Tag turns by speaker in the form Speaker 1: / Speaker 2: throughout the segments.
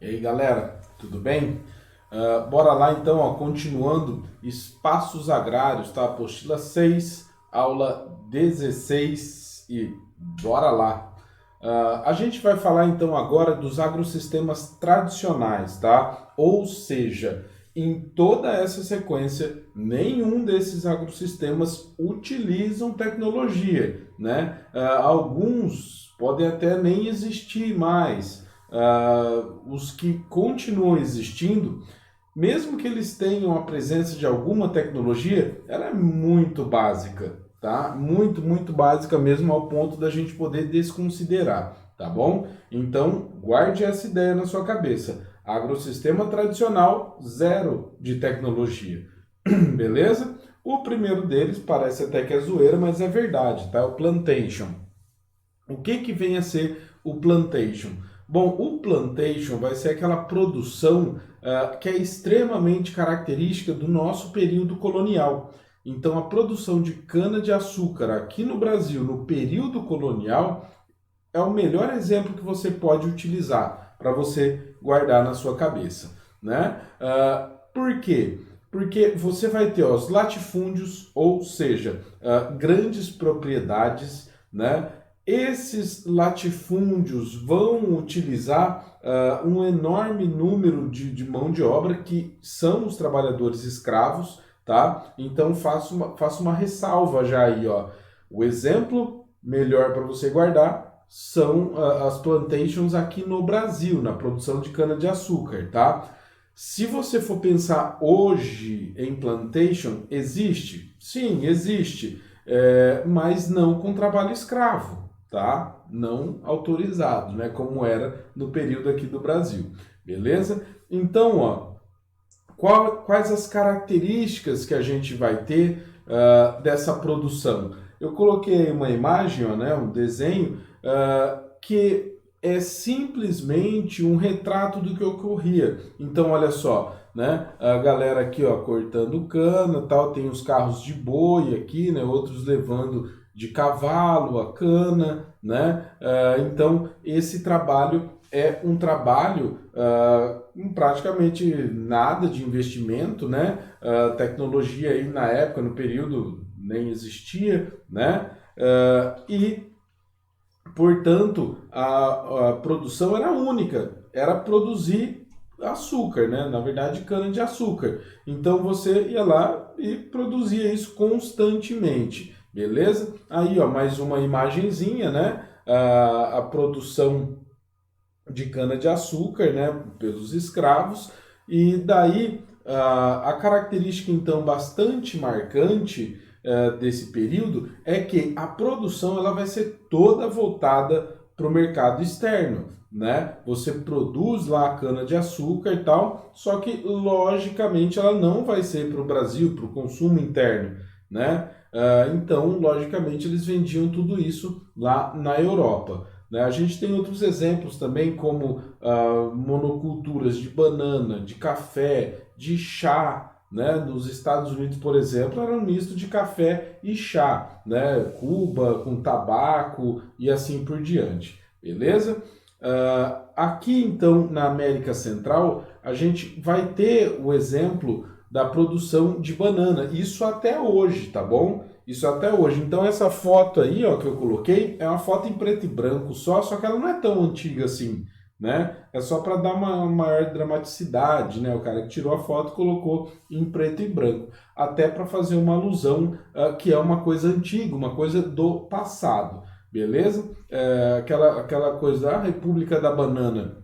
Speaker 1: E aí, galera, tudo bem? Bora lá então, ó, continuando espaços agrários, tá? Apostila 6, aula 16 e bora lá. A gente vai falar então agora dos agrosistemas tradicionais, tá? Ou seja, em toda essa sequência, nenhum desses agrosistemas utilizam tecnologia, né? Alguns podem até nem existir mais. Os que continuam existindo, mesmo que eles tenham a presença de alguma tecnologia, ela é muito básica, tá? Muito básica mesmo ao ponto da gente poder desconsiderar, tá bom? Então, guarde essa ideia na sua cabeça. Agrosistema tradicional, zero de tecnologia. Beleza? O primeiro deles parece até que é zoeira, mas é verdade, tá? O plantation. O que vem a ser o plantation? Bom, o plantation vai ser aquela produção que é extremamente característica do nosso período colonial. Então, a produção de cana-de-açúcar aqui no Brasil, no período colonial, é o melhor exemplo que você pode utilizar para você guardar na sua cabeça, né? Por quê? Porque você vai ter os latifúndios, ou seja, grandes propriedades, né? Esses latifúndios vão utilizar um enorme número de mão de obra que são os trabalhadores escravos, tá? Então faço uma ressalva já aí, ó. O exemplo melhor para você guardar são as plantations aqui no Brasil, na produção de cana-de-açúcar, tá? Se você for pensar hoje em plantation, existe? Sim, existe, mas não com trabalho escravo, tá? Não autorizado, né? Como era no período aqui do Brasil, beleza? Então, ó, quais as características que a gente vai ter dessa produção? Eu coloquei uma imagem, ó, né, um desenho, que é simplesmente um retrato do que ocorria. Então, olha só, né, a galera aqui, ó, cortando cana, tal, tem os carros de boi aqui, né, outros levando de cavalo a cana, né? Então, esse trabalho é um trabalho praticamente nada de investimento, né? Tecnologia aí na época, no período, nem existia, né? E portanto, a produção era única, era produzir açúcar, né? Na verdade, cana-de-açúcar. Então você ia lá e produzia isso constantemente, beleza? Aí, ó, mais uma imagenzinha, né? A produção de cana-de-açúcar, né? Pelos escravos. E daí, a característica, então, bastante marcante desse período é que a produção ela vai ser toda voltada para o mercado externo, né? Você produz lá a cana-de-açúcar e tal, só que logicamente ela não vai ser para o Brasil, para o consumo interno, né? Então, logicamente, eles vendiam tudo isso lá na Europa, né? A gente tem outros exemplos também, como monoculturas de banana, de café, de chá, né? Nos Estados Unidos, por exemplo, era um misto de café e chá, né? Cuba com tabaco e assim por diante, beleza? Aqui, então, na América Central, a gente vai ter o exemplo da produção de banana, isso até hoje, tá bom? Isso até hoje. Então essa foto aí, ó, que eu coloquei, é uma foto em preto e branco só que ela não é tão antiga assim, né? É só para dar uma maior dramaticidade, né? O cara que tirou a foto colocou em preto e branco, até para fazer uma alusão que é uma coisa antiga, uma coisa do passado, beleza? Aquela coisa da República da Banana.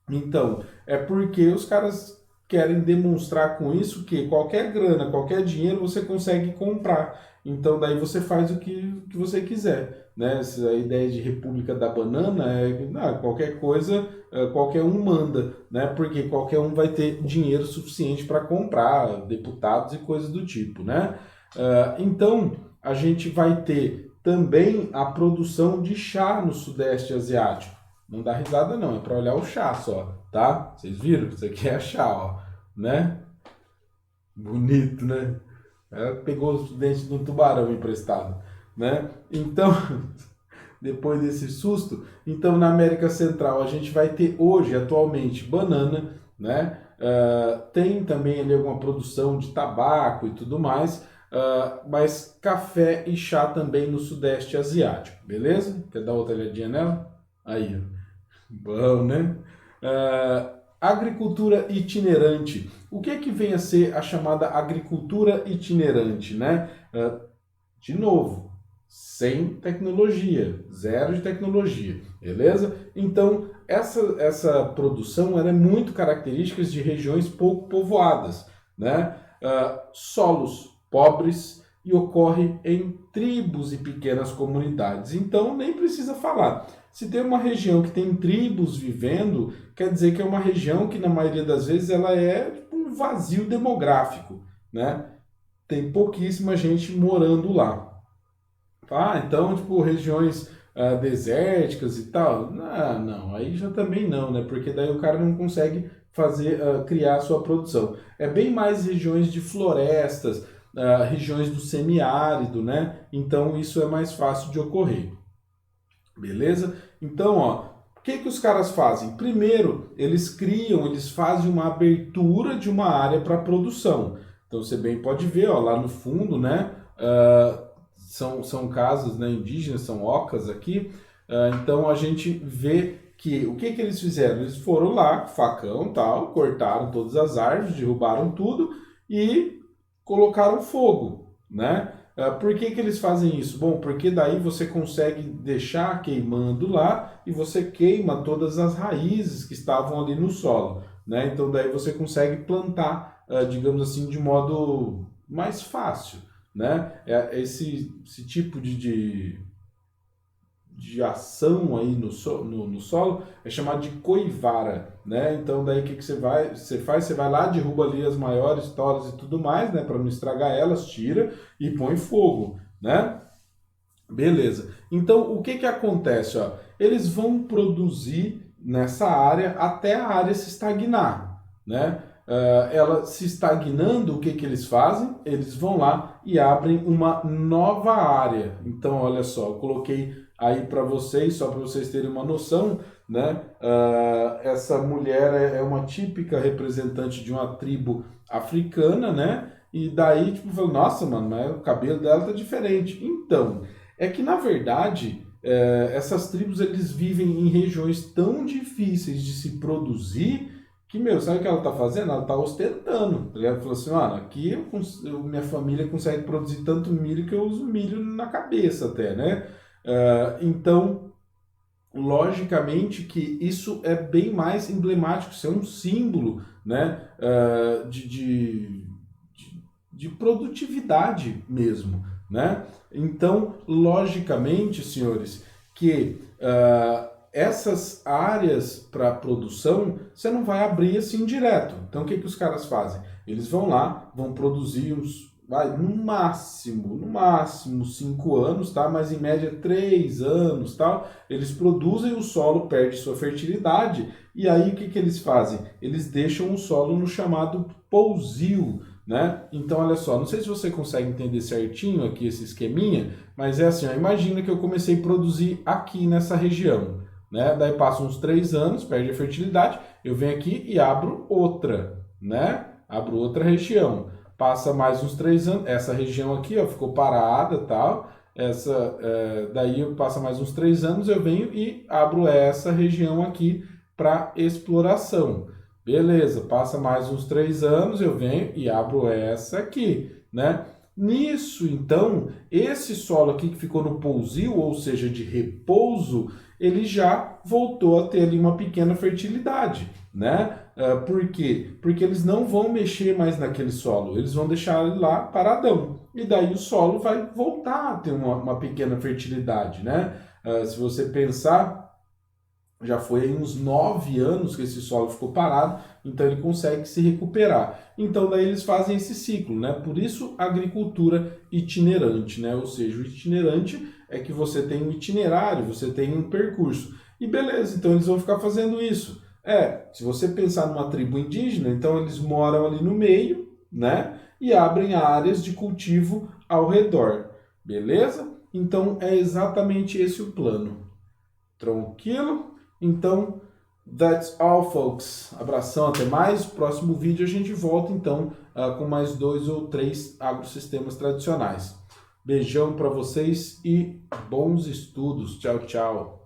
Speaker 1: Então, é porque os caras querem demonstrar com isso que qualquer grana, qualquer dinheiro você consegue comprar. Então, daí você faz o que você quiser, né? A ideia de República da Banana é qualquer coisa, qualquer um manda, né? Porque qualquer um vai ter dinheiro suficiente para comprar deputados e coisas do tipo, né? Então, a gente vai ter também a produção de chá no Sudeste Asiático. Não dá risada não, é para olhar o chá só, tá? Vocês viram? Isso aqui é chá, ó, né? Bonito, né? Ela pegou os dentes de um tubarão emprestado, né? Então, depois desse susto. Então, na América Central, a gente vai ter hoje, atualmente, banana, né? Tem também ali alguma produção de tabaco e tudo mais, mas café e chá também no Sudeste Asiático, beleza? Quer dar outra olhadinha nela? Aí, ó. Bom, né? Agricultura itinerante. O que é que vem a ser a chamada agricultura itinerante, né? De novo, sem tecnologia, zero de tecnologia, beleza? Então, essa produção ela é muito característica de regiões pouco povoadas, né? Solos pobres e ocorre em tribos e pequenas comunidades. Então, nem precisa falar. Se tem uma região que tem tribos vivendo, quer dizer que é uma região que, na maioria das vezes, ela é tipo, um vazio demográfico, né? Tem pouquíssima gente morando lá. Então, tipo, regiões desérticas e tal. Não, aí já também não, né? Porque daí o cara não consegue criar a sua produção. É bem mais regiões de florestas, regiões do semiárido, né? Então isso é mais fácil de ocorrer. Beleza? Então, ó, o que os caras fazem? Primeiro, eles fazem uma abertura de uma área para produção. Então, você bem pode ver, ó, lá no fundo, né? São casas, né, indígenas, são ocas aqui. Então, a gente vê que o que eles fizeram? Eles foram lá, facão, tal, cortaram todas as árvores, derrubaram tudo e colocaram fogo, né? Por que eles fazem isso? Bom, porque daí você consegue deixar queimando lá e você queima todas as raízes que estavam ali no solo, né? Então daí você consegue plantar, digamos assim, de modo mais fácil, né? Esse tipo de ação aí no solo é chamado de coivara, né? Então daí o que você faz? Você vai lá, derruba ali as maiores toras e tudo mais, né? Para não estragar elas, tira e põe fogo, né? Beleza. Então o que acontece? Ó? Eles vão produzir nessa área até a área se estagnar, né? Ela se estagnando, o que eles fazem? Eles vão lá e abrem uma nova área. Então, olha só, eu coloquei aí para vocês, só para vocês terem uma noção, né? Essa mulher é uma típica representante de uma tribo africana, né? E daí, tipo, falou, nossa, mano, mas o cabelo dela tá diferente. Então, é que na verdade, essas tribos eles vivem em regiões tão difíceis de se produzir que, meu, sabe o que ela tá fazendo? Ela tá ostentando, tá ligado? Falou assim, mano, aqui minha família consegue produzir tanto milho que eu uso milho na cabeça até, né? Então, logicamente que isso é bem mais emblemático, isso é um símbolo, né, de produtividade mesmo, né? Então, logicamente, senhores, que essas áreas para produção você não vai abrir assim direto. Então, o que os caras fazem? Eles vão lá, vão produzir no máximo 5 anos, tá? Mas em média 3 anos, tal. Eles produzem, o solo perde sua fertilidade e aí o que eles fazem? Eles deixam o solo no chamado pousio, né? Então, olha só, não sei se você consegue entender certinho aqui esse esqueminha, mas é assim, ó, imagina que eu comecei a produzir aqui nessa região, né? Daí passam uns 3 anos, perde a fertilidade, eu venho aqui e abro outra, né? Abro outra região. Passa mais uns 3 anos, essa região aqui, ó, ficou parada, tal. Daí passa mais uns 3 anos, eu venho e abro essa região aqui para exploração. Beleza, passa mais uns 3 anos, eu venho e abro essa aqui, né? Nisso, então, esse solo aqui que ficou no pousio, ou seja, de repouso, ele já voltou a ter ali uma pequena fertilidade, né? Por quê? Porque eles não vão mexer mais naquele solo, eles vão deixar ele lá paradão. E daí o solo vai voltar a ter uma pequena fertilidade, né? Se você pensar, já foi aí uns 9 anos que esse solo ficou parado, então ele consegue se recuperar. Então daí eles fazem esse ciclo, né? Por isso agricultura itinerante, né? Ou seja, o itinerante é que você tem um itinerário, você tem um percurso. E beleza, então eles vão ficar fazendo isso. Se você pensar numa tribo indígena, então eles moram ali no meio, né? E abrem áreas de cultivo ao redor. Beleza? Então é exatamente esse o plano. Tranquilo? Então, that's all, folks. Abração, até mais. Próximo vídeo a gente volta, então, com mais 2 ou 3 agrosistemas tradicionais. Beijão para vocês e bons estudos. Tchau, tchau.